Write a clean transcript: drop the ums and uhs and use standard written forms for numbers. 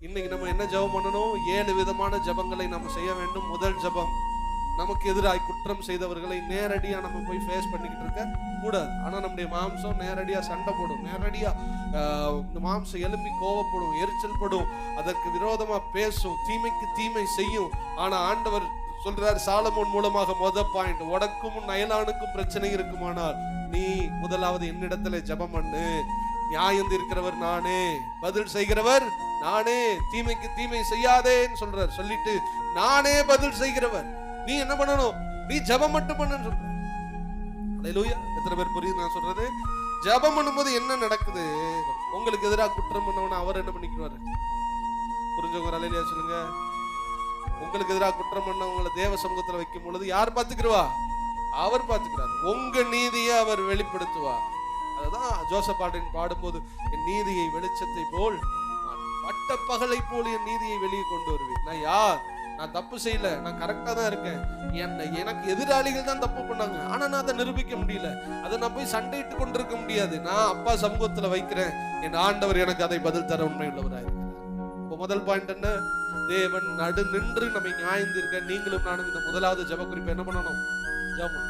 இன்னைக்கு நம்ம என்ன ஜெபம் பண்ணணும்? 7 விதமான ஜெபங்களை நம்ம செய்ய வேண்டும். முதல் ஜெபம், நமக்கு எதிராய் குற்றம் செய்தவர்களை நேரடியா நம்ம போய் ஃபேஸ் பண்ணிக்கிட்டு இருக்க கூடாது. ஆனா நம்முடைய மாம்சம் நேரடியா சண்டை போடும், நேரடியா இந்த மாம்சம் எழும்பி கோவப்படும், எரிச்சல் படும், அதற்கு விரோதமா பேசும், தீமைக்கு தீமை செய்யும். ஆனா ஆண்டவர் சொல்றார் சாலமோன் மூலமாக பாயிண்ட், உனக்கும் உன் அயலானுக்கும் பிரச்சனை இருக்குமானால் நீ முதலாவது என்னிடத்துல ஜெபம் பண்ணு. நியாயம் தீர்க்கிறவர் நானே, பதில் செய்கிறவர் நானே, தீமைக்கு தீமை செய்யாதேன்னு சொல்றார். சொல்லிட்டு நானே பதில் செய்கிறவர், நீ என்ன பண்ணணும்? நீ ஜெபம் மட்டும் பண்ணுன்னு சொல்ற. அல்லேலூயா. எத்தனை பேர் புரியுது நான் சொல்றது? ஜெபம் பண்ணும்போது என்ன நடக்குது? உங்களுக்கு எதிராக குற்றம் பண்ணவன அவர் என்ன பண்ணிக்கிறாரு? புரிஞ்சவங்க அல்லேலூயா சொல்லுங்க. உங்களுக்கு எதிராக குற்றம் பண்ணவங்களை தேவ சமூகத்துல வைக்கும் பொழுது யார் பார்த்துக்கிறவா? அவர் பார்த்துக்கிறார். உங்க நீதியை அவர் வெளிப்படுத்துவார். அதுதான் ஜோசப் பாடும்போது, என் நீதியை வெளிச்சத்தை போல் பட்ட பகலை போல் என் நீதியை வெளியே கொண்டு வருவேன். நான் யார்? நான் தப்பு செய்யல, நான் கரெக்டா தான் இருக்கேன். எனக்கு எதிராளிகள் தான் தப்பு பண்ணாங்க, ஆனா நான் அதை நிரூபிக்க முடியல. அதை நான் போய் சண்டையிட்டு கொண்டிருக்க முடியாது. நான் அப்பா சமூகத்துல வைக்கிறேன், என் ஆண்டவர் எனக்கு அதை பதில் தர உண்மை உள்ளவராயிருக்கிறார். இப்போ முதல் பாயிண்ட் என்ன? தேவன் நடு நின்று நம்மை நியாயம் தீர்க்க நீங்களும் நானும் இந்த முதலாவது ஜெப குறிப்பை என்ன பண்ணணும்? ஜெபம்.